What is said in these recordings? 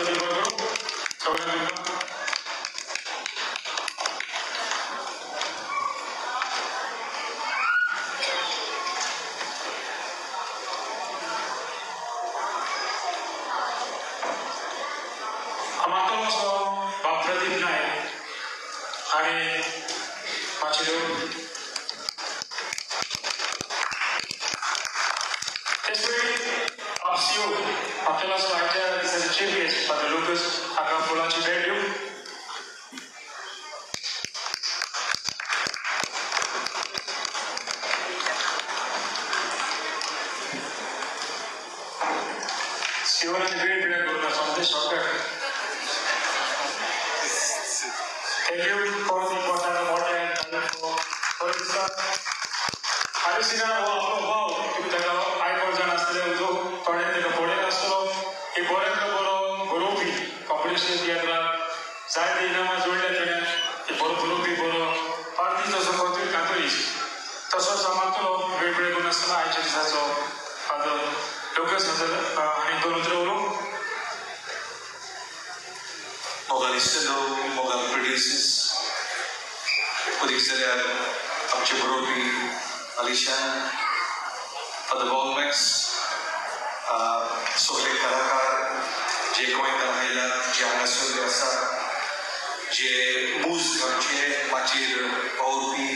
study for group. आपल्याला स्लाइडच्या दिसायचे page पर locus आका फुलाची भेट देऊ. शिवराज भेट भेट करून संदेश shortcut. Thank you for the important award and for this. आदिसिना वाव तुमच्या आयकोजन असले जो थोडे ते बोडे असतो हे बोरे बरो ग्रुपी कॉम्पिटिशन थिएटर जाय दिनामा जोडले केले ते बरो ग्रुपी बरो पार्टी तसो करतोय कातरी तसो समातो वेगवेगळे गुण असला आयच्या दिसाचो आता लोकस नजर आणि दोन उतरवलो मोगालिस्टो मोगाल प्रोड्यूसर्स पुलिसल्या आमचे groupie Alishan, for the Volmex, सगळे कलाकार जे कोणी कलायला जे हांगासर आसा जे मूज घरचे माचेर पावोवपी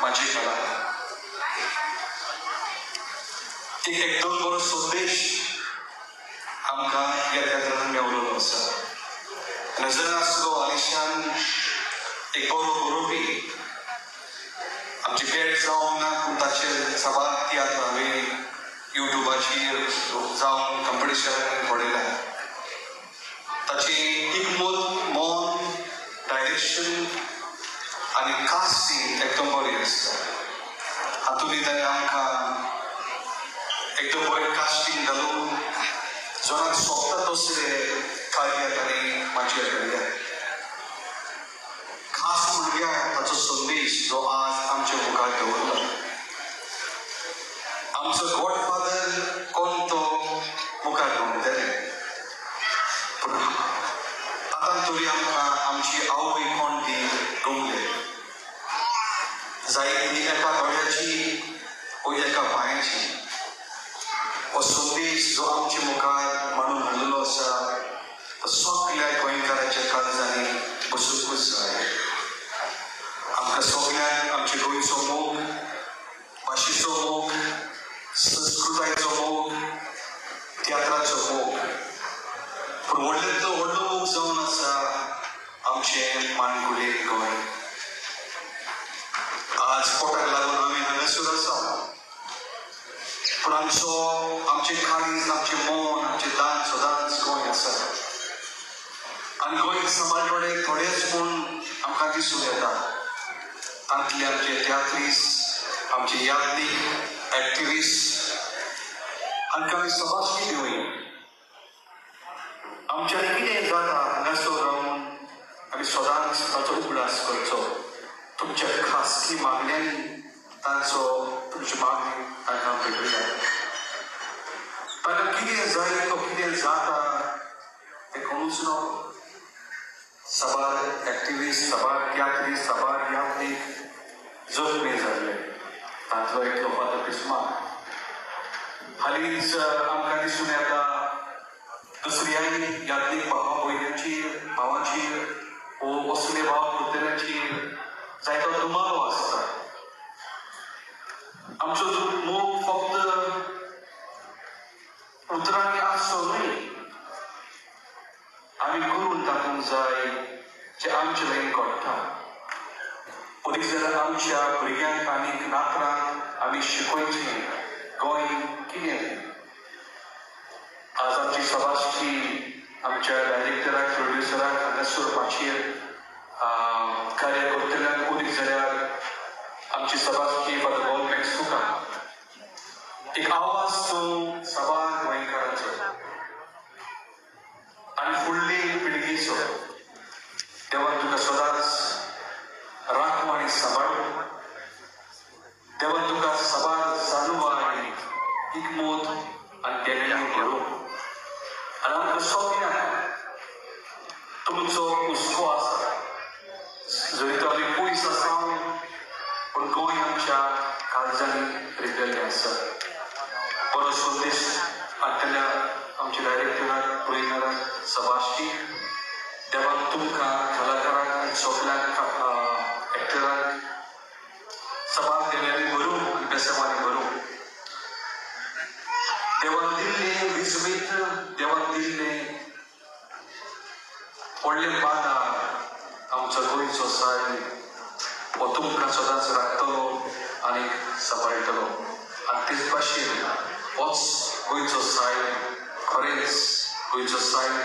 माची कला एक एकदम बरो संदेश आमकां ह्या क्षेत्रांत मेळिल्लो आसा. नजर आसलो आलिशान एक बरो बरोवपी आमची भेट जावन ताचेर सभा तियात्र हांवें युट्यूबाचेर जावन कॉम्पिटिशन पळयल्या. ताची हिकमत मन डायरेक्शन आनी कास्टिंग एकदम बरी आसता. हातूंत ताणें आमकां एकदम बरें कास्टिंग घालून जनाक सोबता तसले कार्य ताणें माचयेर घातल्या. खास म्हळ्यार ताचो संदेश जो आज आमच्या मुखार दवरला. आमचो गॉडफादर कोण तो मुखार दवरतले पूण आतां तरी आमकां आमची आवय कोण ती गमले जाय ती एका दोळ्याची वो एका पांयाची. हो संदेश जो आमच्या मुखार मांडून हाडलेलो आसा तो सगळ्या गोंयकारांच्या काळजांनी बसूंकूच जाय. आमकां सगळ्यांक आमचे गोंयचो मोग भाशेचो मोग संस्कृतायेचो मोग तियात्राचो मोग पूण व्हडल्यांतलो व्हडलो मोग जावन आसा आमचें माणकुलें गोंय. आज पोटाक लागून आमी हांगासर आसा पूण आमचें काळीज आमचें मन आमचें दान सदांच गोंय आसा आनी गोंय समाज थोडेच पूण आमकां दिसून येता. तांतले आमचे तियात्रीस्ट आमचे यात्रीक एक्टिविस्ट हांकां आमी सभासकी दिवूं. आमच्यानी कितें जाता हांगासर रावन आमी सदांच ताचो उगडास करचो. तुमच्या खासगी मागण्यांनी तुमची मागणी तांकां भेटूया. ताका कितें जाय तो कितें जाता तें कळूच ना. सबार एक्टिविस्ट सबार यात्री सबार यात्रीक जखमी जाल्ले तांचो एकलो फातर क्रिस्मास. हालींच आमकां दिसून येता दुसऱ्याय यात्रीक भावा भयणींचेर भावांचेर वो असले भाव भुरग्यांचेर जायतो दुमारो आसता. आमचो मोग फक्त उतरांनी आसचो न्हय आमी करून तातूंत जाय जे आमचे लागीं घडटा. परीस जाल्यार आमच्या भुरग्यांक आनीक नातरांक आमी शिकोवचें गोंय कितें. आज आमची सभासची आमच्या डायरेक्टराक प्रोड्युसराक हांगासर माचयेर कार्य करतल्यांक परीस जाल्यार आमची सभासची फादर वॉलमॅक्स तुका एक आवाज तो सभा गोंयकारांचो आनी फुडली पिळगेचो. देवान तुका सदांच राखो आनी सांबाळूं. देवान तुका सबार जाणवा आनी हिकमत आनी तेण्यान भरूं आनी आमकां सगळ्यांक अंत्रुचो हुस्को आसा जरी तो आमी पयस आसा पण गोंय आमच्या काळजांनी रिगलेलें आसा. बरो संदेश हाडटल्या आमच्या डायरेक्टराक प्रोइनराक सभाश्री देवान तुमकां कलाकारांक आनी सगळ्यांक एक्टरांक सभाक देण्यानी भरूं आनी बेसामानी भरूं. देवान दिल्लें विजवीत, देवान दिल्लें व्हडलें बांदार आमचो गोंयचो सायब हो तुमकां सदांच राखतलो आनी सांबाळटलो. आनी तेच भाशेन होच गोंयचो सायब खरेंच गोंयचो सायब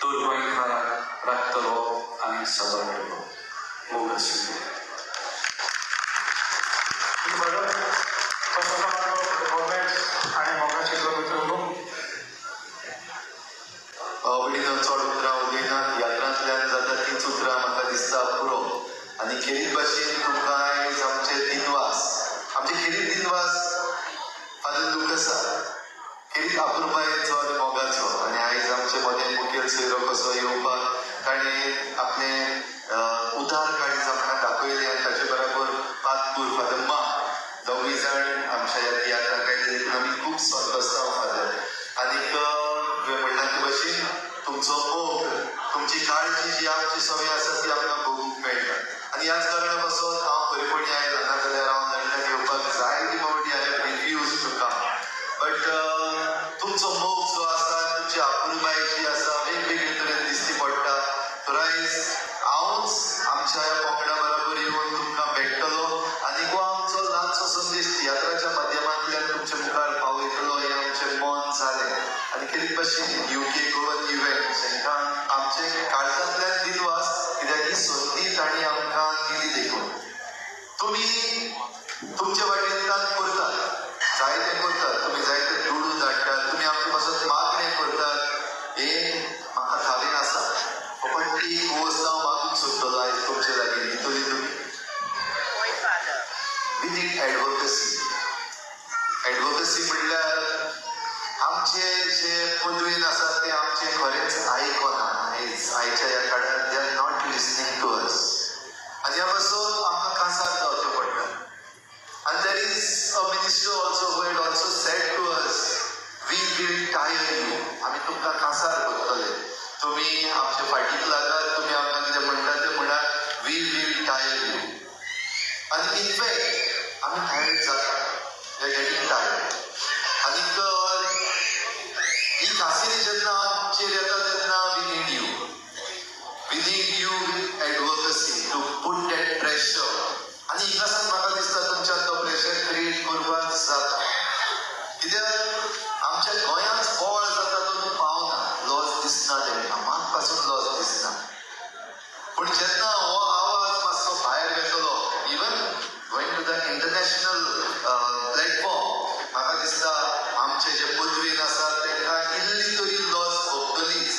दर गोंयकाराक राखतलो आनी सांबाळटलो. मोग आसूं. आणि मोगाची मित्रांनो आवडीन चड उतरां उलयनात. यात्रांतल्यान जाता तीच उतरां म्हाका दिसता पुरो. आनी खेरीत भाशेन तुमकां आयज आमचे दिनवास, आमचे खेरीत दिनवास फादर लुकसा खेरीत अपुरबायेचो आनी मोगाचो. आनी आयज आमचे मदें मुखेल सोयरो कसो येवपाक ताणें आपलें उदार काळीज आमकां दाखयलें आनी ताचे बरोबर पातपूर फादर मा दोगूय जाण आमच्या ह्या तियात्राक आयले देखून आमी खूब संतोश्तांव फादर. आनीक म्हणटा ते भशेन तुमचो मोग, तुमची काळजी जी आमची सवय आसा ती आमकां भोगूंक मेळटा. आनी ह्याच कारणान पासून हांव खरेपणी आयला, नाजाल्यार हांव लंडन येवपाक जायती फावटी हांवें रिफ्यूज टू कम. बट तुमचो मोग जो आसा, तुमची आपुरबाय जी आसा वेगवेगळे तरेन दिश्टी पडटा. तर आयज हांवूच आमच्या ह्या पंगडा बरोबर येवन तुमकां भेटतलो आनी हो आमचो ल्हानसो संदेश तियात्राच्या माध्यमांतल्यान तुमच्या मुखार पावयतलो हें आमचें मन जालें. आनी खेरीत भाशेन UK गोवन इव्हेंट्स हांकां आमचे काळजांतल्यान दिनवास, कित्याक ही संदी तांणी आमकां दिली देखून. तुमी तुमच्या वाटेंतल्यान करतात, जायतें करतात, तुमी जायते दुडू धाडटात, तुमी आमचे पासून मागणें करतात, हें म्हाका थावेन आसा. पण ती वस्त हांव मागूंक सोदतलो आयज तुमचे लागीं. दितली तुमी? We need advocacy. एडवोकेसी म्हणल्यार आमचे जे पदवेन आसा ते आमचे खरेंच आयकना. आयच्या ह्या काळार they are not listening to us. आनी ह्या पासून आमकां कांसार जावचें पडटा. आनी there is a minister also who had also said to us, we will tire you. आमी तुमकां कांसार करतले. तुमी आमचे फाटीक लागात, तुमी आमकां कितें म्हणटा तें म्हणात, वी वील टायर यू. आनी इनफॅक्ट आमी टायर्ड जाता, वी आर गेटिंग टायर्ड. आनीक ही खासिरी जेन्ना आमचेर येता तेन्ना we need you. We need you with advocacy to put that pressure. आनी हिंगासान म्हाका दिसता तुमच्यान तो प्रेशर क्रिएट करपाक जाता. कित्याक आमच्या गोंयांत बॉल जाता तो पावना, लॉस दिसना तेंकां, मात पासून लॉस दिसना. पूण जेन्ना हो आवाज मातसो भायर येतलो, even going to the international platform, म्हाका दिसता आमचे जे पदवेन आसा तेंकां इल्ली तरी लॉस भोगतलीच.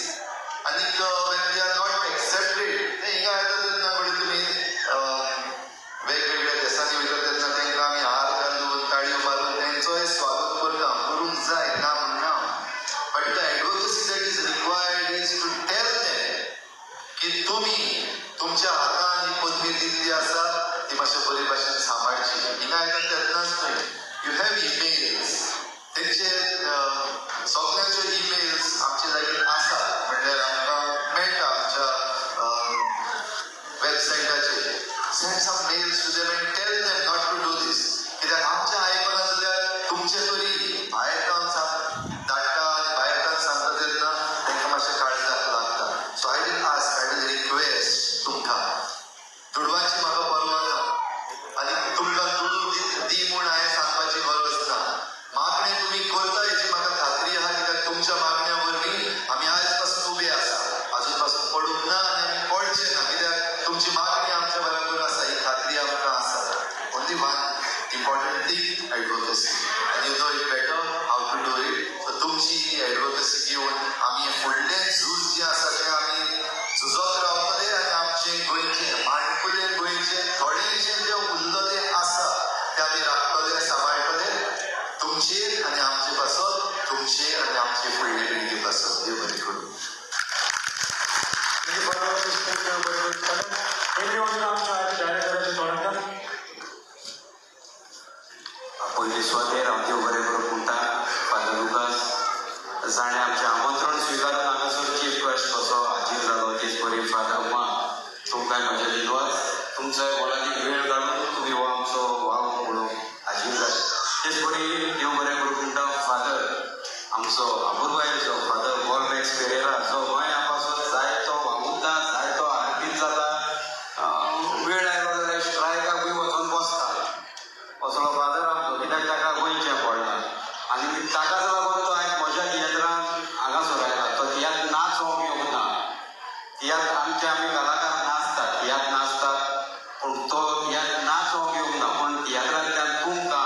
आनीक when they are not accepted, ते हिंगा येता तेन्ना म्हणजे तुमी वेगवेगळ्या देशांनी वयता तेन्ना तेंकां आमी हार घालून ताळयो मारून तेंचोय स्वागत करता, करूंक जाय ना म्हणना. But the advocacy that is required is to tell them की तुमी तुमच्या हातान ही पदवी दिल्ली आसा ती मातशें बरे भाशेन सांबाळची. हिंगा येता तेन्नाच न्हय, यू हॅव इमेल्स, तेंचे सगळ्यांचे इमेल्स आमचे लागीं आसा, म्हणल्यार आमकां मेळटा आमच्या वेबसायटाचेर. Send some mails to them and tell them not to do this. कित्याक आमचें आयकना जाल्यार तुमचे तरी भायर काम धाडटा आनी भायर काम सांगता तेन्ना तांकां मातशें काळजाक लागता. So I will ask, I will request तुमकां, दुडवांची म्हाका परवा ना आनी तुमकां दुडू दी म्हूण हांवें सांगपाची गरज ना. मागणें तुमी करता हेची म्हाका खात्री आहा, कित्याक तुमच्या मागण्या वरवीं आमी आयज पासून उबे आसा. आजून पासून पडूंक ना आनी आमी पडचे ना, कित्याक तुमची मागणी आमच्या बरोबर आसा ही खात्री आमकां आसा. Only one important thing, advocacy. आनी you know it better how to do it. So तुमची एडवोकेसी घेवन आमी फुडलें झूज जें आसा तें आमी झुजत रावतले आनी आमचें गोंयचें माणकुलें गोंयचें थोडेंशें जें उरलेलें आसा तें आमी राखतले, सांबाळटले. तुमचेर आनी आमचे पासत, तुमचेर आनी आमचे फुडले पिळगे पासत. देव बरें करूं. तुमकां म्हजे दिनवास तुमचो मोलादीक वेळ काडून तुमी हो आमचो वाव म्हणून हाजीर जाले. तेच बरी देव बरें करूं म्हणटा फादर आमचो अपूर्वायचो फादर बॉलमॅक्स पेरेरा जो गोंया पासून जायतो वागुता जायतो आरतीत जाता, वेळ आयलो जाल्यार स्ट्रायकाकूय वचून बसता असलो फादर आमचो, कित्याक ताका गोंयचें पडना. आनी ताकाच लागून तो आयज म्हज्या तियात्रान हांगासर आयला. तो तियात्र नाच हो घेवंक ना, तियात्र आमी कलाकार नाचतात, तियात्र नाचतात, पूण तो तियात्र नाच हो घेवंक ना, पूण तियात्रांतल्यान तुमकां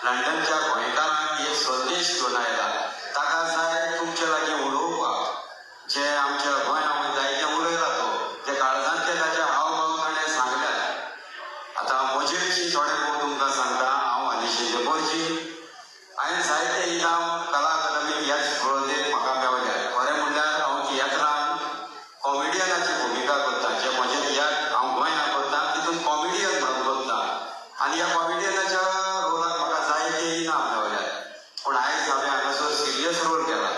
लंडनच्या गोंयकारांक एक संदेश घेवन आयला. ताका जाय तुमचे लागीं उलोवपाक, जे आमच्या गोंयांत जायते उलयला तो, जे काळजांतले ताचे हावभाव ताणें सांगल्यात. आतां म्हजे विशीं थोडें खूब तुमकां सांगता. हांव हालींशीं बोरजी, हांवें जायते इनाम कला अकादमीक ह्याच सुवातेर म्हाका मेवल्यात. खरें म्हणल्यार हांव तियात्रान कॉमेडियनाची भुमिका करता. जे म्हजें तियात्र हांव गोंयांत करता तितून कॉमेडियन म्हणून करता, आनी ह्या कॉमेडियनाच्या रोलाक म्हाका जायते इनाम मेवल्यात. पूण आयज हांवें हांगासर सिरियस रोल केला.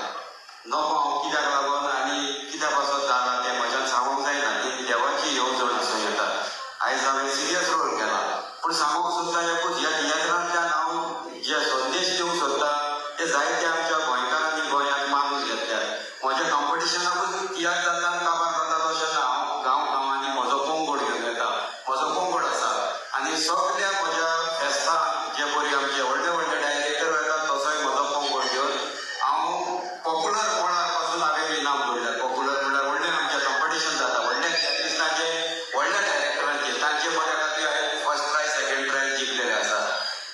नको हांव कित्याक लागून आनी कित्या पासून जाला तें म्हज्यान सांगूंक जायना, ती देवाची येवजण आसूं येता. आयज हांवें सिरियस रोल केला, पूण सांगूंक सोदता एकूच, ह्या तियात्रांतल्यान हांव जे संदेश दिवंक सोदता ते जायते आमच्या गोंयकारांनी गोंयांत मानून घेतल्यात. म्हज्या कॉम्पिटिशनाकूच तियात्र जाता आनी काबार जाता तशें ना. हांव गांवांनी म्हजो पोंगड घेवन येता, म्हजो पोंगड आसा. आनी सगळ्या म्हज्या फेस्तांक जे परी आमचे व्हडले व्हडले डायरेक्टर येतात तसोय म्हजो पोंगड घेवन हांव पॉप्युलर कोणाक पासून हांवें इनाम दवरल्यात. पॉप्युलर म्हणल्यार व्हडलें आमचें कॉम्पिटिशन जाता, व्हडल्या थिएटरिस्टांचे, व्हडल्या डायरेक्टरांचे, तांचे बऱ्या खातीर हांवें फर्स्ट प्रायज सेकंड प्रायज जिखलेले आसा.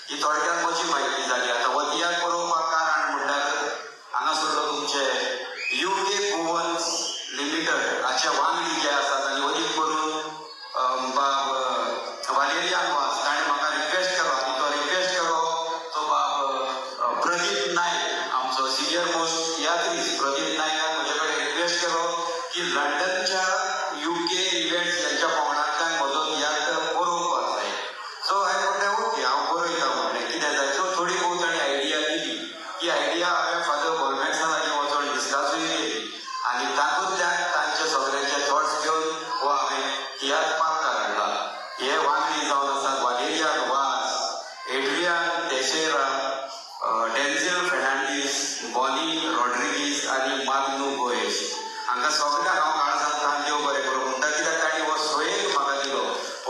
ही थोडक्यात म्हजी म्हायती जाली. आतां हो तियात्र बरोवपाक कारण म्हणल्यार हांगासरलो तुमचे UK गोवन्स लिमिटेड हाचे वांगडी जे आसात, आनी अदीक करून बाब वालेरियान वास ताणें म्हाका रिक्वेस्ट केलो, आनी तो रिक्वेस्ट केलो तो बाब प्रदीप नायक, आमचो सिनियर मोस्ट तियात्रीस्ट प्रदीप नायकान म्हजे कडेन रिक्वेस्ट केलो की लंडनच्या UK इव्हेंट्स यांच्या पंगडांतल्यान म्हजो तियात्र बरोवपाक जाय. सो हांवें म्हणलें ओके हांव बरयता म्हणलें, कितें जाय. सो थोडी खूब ताणें आयडिया दिली. ही आयडिया हांवें फादर बॉलमॅक्सा लागीं वचून डिस्कसूय केली, आनी तातूंतल्यान तांचे सगळ्यांचे थॉट्स घेवन हो हांवें तियात्र पार्कार हाडला. हे वांगडी जावन आसात वालेरियान वास, एड्रियान टेसेरा, डेन्झेल फेर्नांडीस, बॉनी रॉड्रिगीस आनी माग्नू गोयस. हांकां सगळ्यांक हांव काळजांतल्यान देव बरें करूं म्हणटा, कित्याक तांणी हो सोयेक म्हाका दिलो.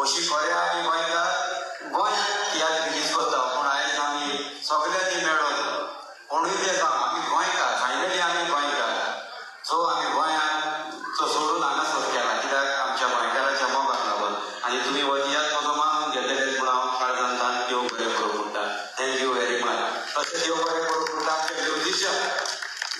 अशी खरें आमी गोंयकार गोंयांत तियात्र रिलीज करता, पूण आयज आमी सगळ्यांनी मेळून कोणूय ते जावं आमी गोंयकार, फायनली आमी गोंयकार. सो आमी गोंयांत तो सोडून हांगासर केला, कित्याक आमच्या गोंयकाराच्या मोगाक लागून. आनी तुमी हो तियात्र म्हजो मानून घेतलेले म्हणून हांव काळजांतल्यान देव बरें करूं म्हणटा. Thank you very much. तशें देव बरें करूं म्हणटा आमचे म्युजिशियन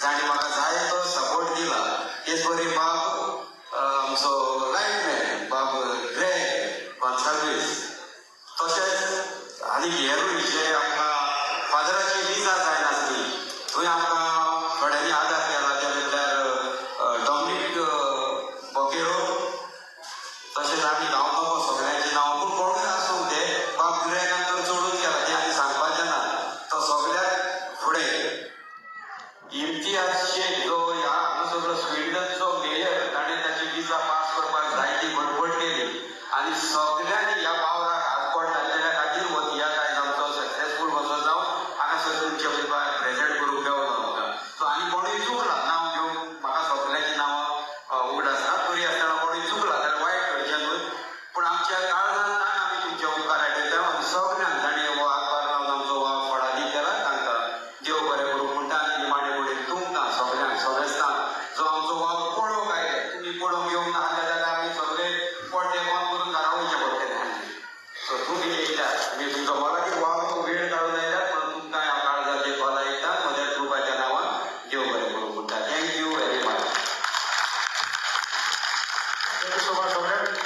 जाणी म्हाका जायतो सपोर्ट दिला. तेच बरी बाब आमचो लायटमॅन बाब ग्रेग गॉन्साल्वीस, तशेंच आनी हेरूय जे आमकां फादराची विजा जायनासली थंय आमकां थोड्यांनी आदार केला. ते म्हणल्यार डॉमिनीक बॉकेरो, तशेंच आमी गांवतो सगळ्यांची नांव, पूण कोणूय आसूं ते बाब ग्रेगान तर चडूच केला, ती आनी सांगपाचें ना. तो सगळ्याक फुडें इम्तियाज शेख जो ह्या हांगासरलो स्विडनचो मेयर, ताणें ताची विजा पास करपाक जायती बडबड केली, आनी सगळ्यांनी ह्या वावराक हातपड घातलेल्या खातीर हो तियात्र आयज आमचो सक्सेसफूल कसो जावन हांगासर तुमच्या मुखार प्रेजेंट करूंक मेवलो आमकां. सो आनी कोणूय चुकला नांव घेवंक, म्हाका सगळ्यांची नांवां उगड आसतात, तरी आसतना कोणूय चुकला जाल्यार वायट करचें न्हय, पूण आमच्या काळजांतल्यान आमी तुमच्या उपकार आठयता. आनी सगळ्यांक ताणें हो हातभार लावन आमचो वाव फळादी केला, तांकां देव बरें करूं म्हणटा. आनी निमाणे कडेन तुमकां सगळ्यांक सगळेस्तांक जो आमचो वाव पळोवंक आयले, तुमी पळोवंक येवंक ना जाल्यार आमी सगळे पडदे बंद करून घरा वयचे पडटलें. सो तुमी येयल्यात आनी तुमचो मोलादीक वाव वेळ काडून आयल्यात, म्हणून तुमकां हांव काळजाचे फळ आयकता. म्हज्या कृपाच्या नांवान देव बरें करूं म्हणटा. Thank you very much. सगळ्यांक